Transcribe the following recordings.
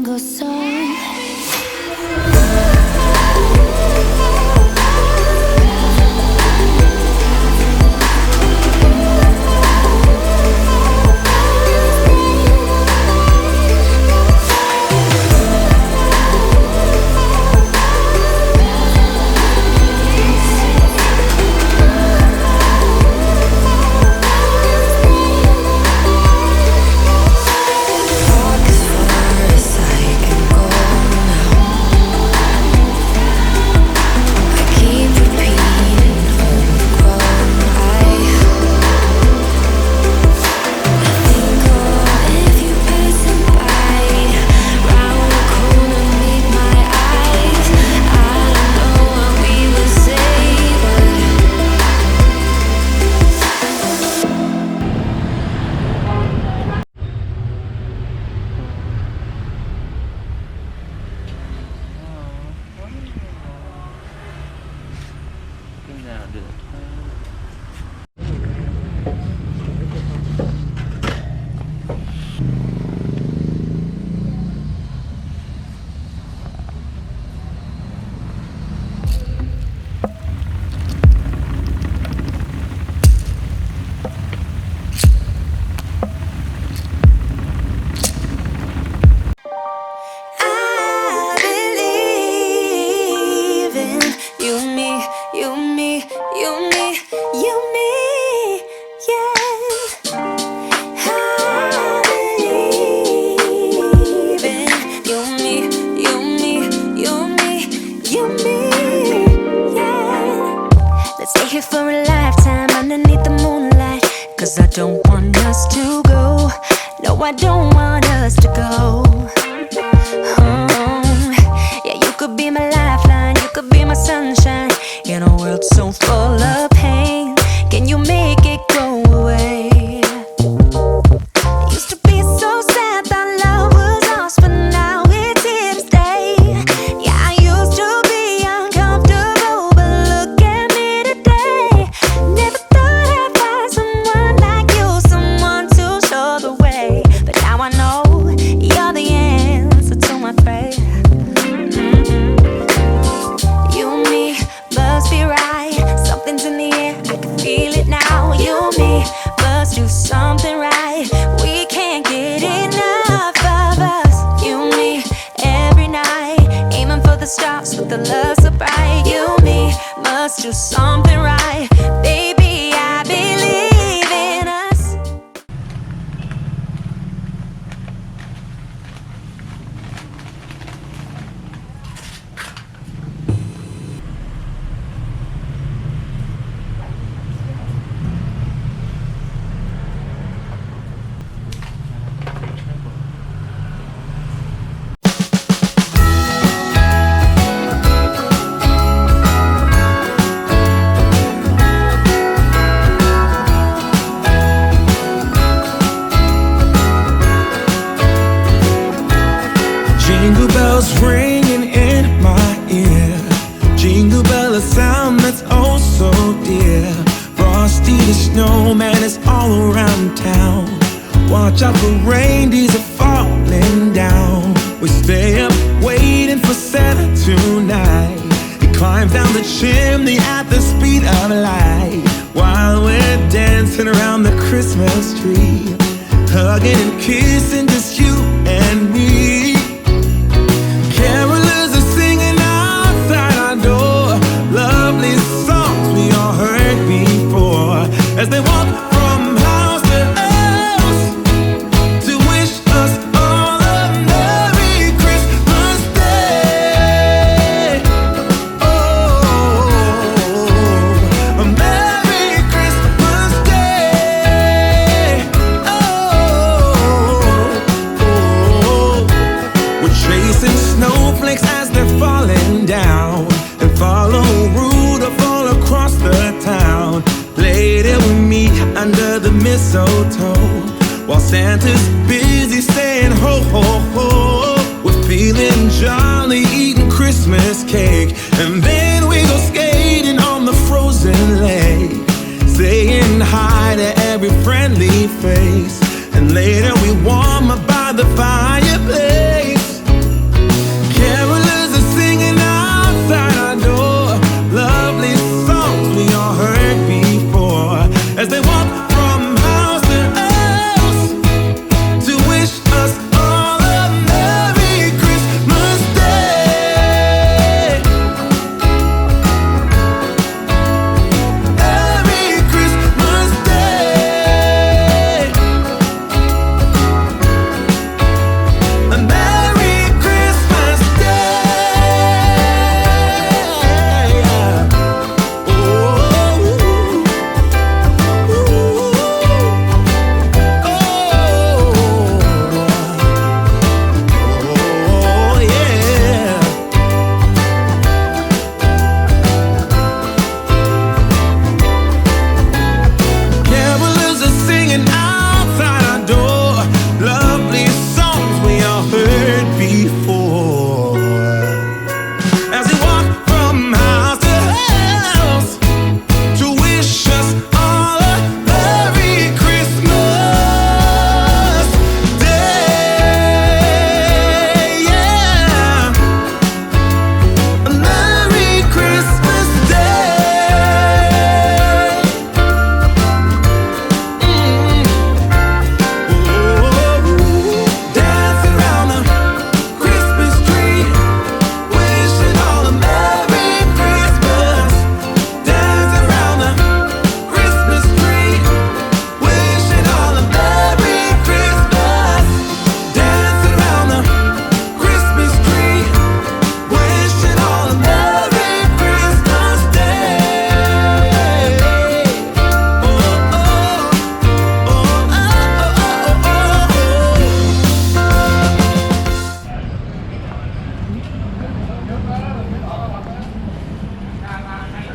single song. For a lifetime underneath the moonlight, 'cause I don't want us to go. No, I don't want us to go. Yeah, you could be my lifeline, you could be my sunshine in a world so full of pain. Can you make it go away? Used to be so sad that love was lost, but now it's here to stay. Yeah, I used to be uncomfortable, but look at me today. Never thought I'd find someone like you, someone to show the way. But now I know you're the answer to my prayer. You and me must be right. Something's in the air, I can feel it now. You and me must do something right. We can't get enough of us. You and me every night, aiming for the stars with the love so bright. You and me must do something right. Baby, I believe in us. Jingle bells ringing in my ear. Jingle bell, a sound that's oh so dear. Frosty the snowman is all around town. Watch out for reindeers are falling down. We stay up waiting for Santa tonight. He climbs down the chimney at the speed of light, while we're dancing around the Christmas tree, hugging and kissing just you and me. Carolers are singing outside our door, lovely songs we all heard before, as they walk from house to house to wish us all a Merry Christmas Day. Oh, a Merry Christmas Day. Oh, we're chasing snowflakes as they're falling down, and follow Rudolph all across the town. Later we meet under the mistletoe, while Santa's busy saying ho ho ho. We're feeling jolly, eating Christmas cake, and then we go skating on the frozen lake, saying hi to every friendly face. And later we warm up by the fireplace,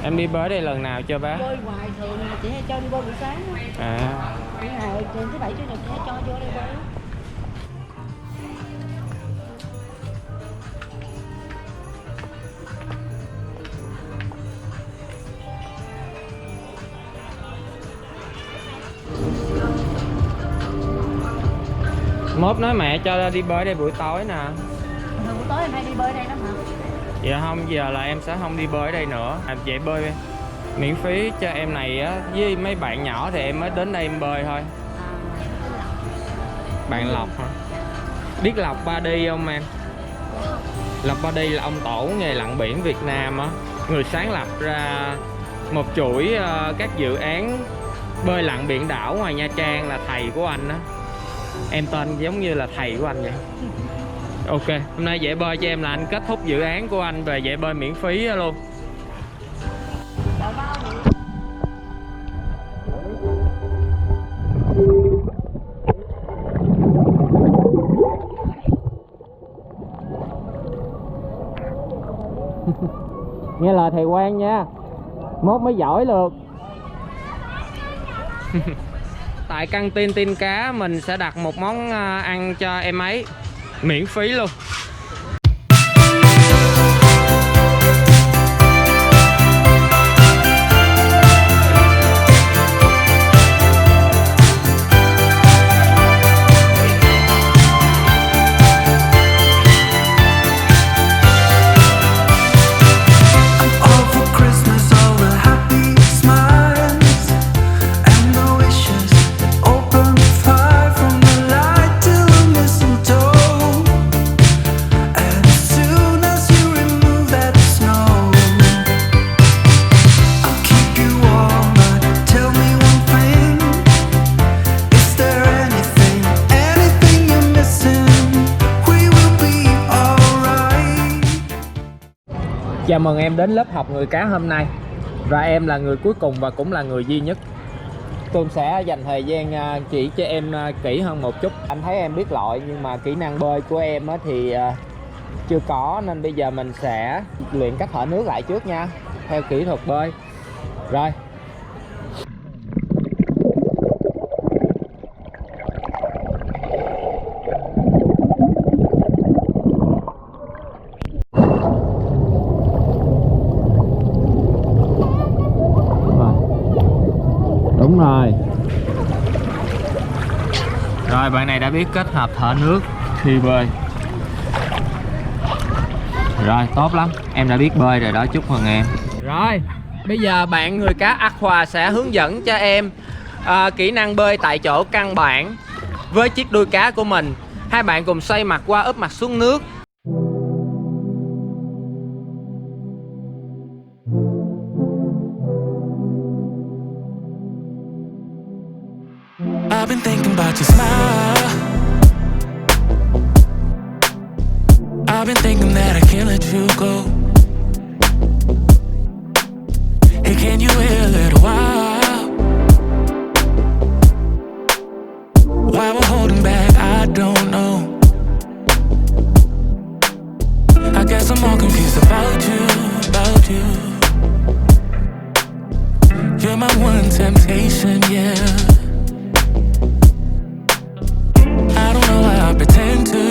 Em đi bơi đây lần nào chưa bác? Bơi hoài thường mà chị hay cho đi bơi buổi sáng á. À. Ngày thứ bảy chủ nhật chị hay cho vô đây bơi. Mốt nói mẹ cho đi bơi đây buổi tối nè. Buổi tối em hay đi bơi đây lắm hả? Dạ không, giờ là em sẽ không đi bơi ở đây nữa. Vậy bơi miễn phí cho em này á, với mấy bạn nhỏ thì em mới đến đây em bơi thôi. Bạn Lộc hả? Biết Lộc Body không em? Lộc Body là ông tổ nghề lặn biển Việt Nam á, người sáng lập ra một chuỗi các dự án bơi lặn biển đảo ngoài Nha Trang, là thầy của anh á. Em tên giống như là thầy của anh vậy. Ok, hôm nay dạy bơi cho em là anh kết thúc dự án của anh về dạy bơi miễn phí luôn. Nghe lời thầy quan nha, mốt mới giỏi được. Tại căng tin tin cá mình sẽ đặt một món ăn cho em ấy miễn phí luôn. Chào mừng em đến lớp học người cá hôm nay. Và em là người cuối cùng và cũng là người duy nhất. Tôi sẽ dành thời gian chỉ cho em kỹ hơn một chút. Anh thấy em biết lội nhưng mà kỹ năng bơi của em thì chưa có, nên bây giờ mình sẽ luyện cách thở nước lại trước nha, theo kỹ thuật bơi. Rồi. Đúng rồi. Rồi bạn này đã biết kết hợp thở nước khi bơi. Rồi tốt lắm, em đã biết bơi rồi đó, chúc mừng em. Rồi bây giờ bạn người cá Aqua sẽ hướng dẫn cho em kỹ năng bơi tại chỗ căn bản với chiếc đuôi cá của mình. Hai bạn cùng xoay mặt qua, úp mặt xuống nước. I've been thinking about your smile. I've been thinking that I can't let you go. Hey, can you wait a little while? Why we're holding back, I don't know. I guess I'm all confused about you. You're my one temptation, yeah. I don't know why I pretend to,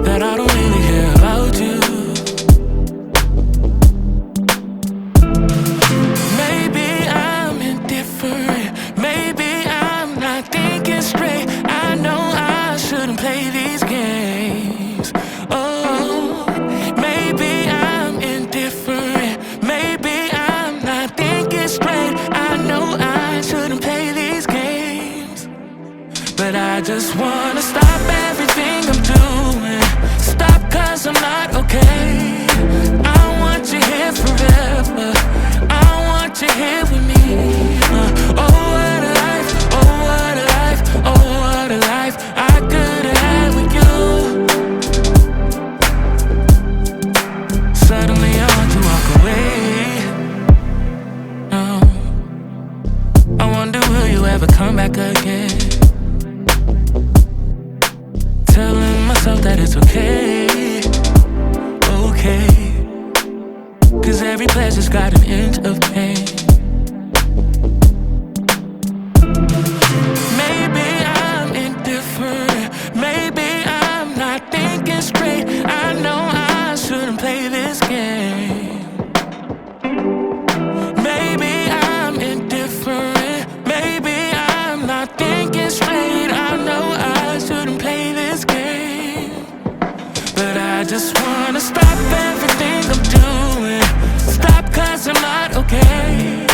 that I don't really care about you. Maybe I'm indifferent, maybe I'm not thinking straight. I know I shouldn't play these games. Oh, maybe I'm indifferent, maybe I'm not thinking straight. I know I shouldn't play these games, but I just wanna stop everything I'm doing. Stop 'cause I'm not okay. I want you here forever, I want you here with me. Oh what a life, oh what a life, oh what a life I could have had with you. Suddenly I want to walk away. No, I wonder will you ever come back again? Telling myself that it's okay, okay. every pleasure's got an inch of pain. Maybe I'm indifferent, maybe I'm not thinking straight. I know I shouldn't play this game. Maybe I'm indifferent, maybe I'm not thinking straight. I know I shouldn't play this game, but I just wanna stop everything I'm doing. Stop 'cause I'm not okay.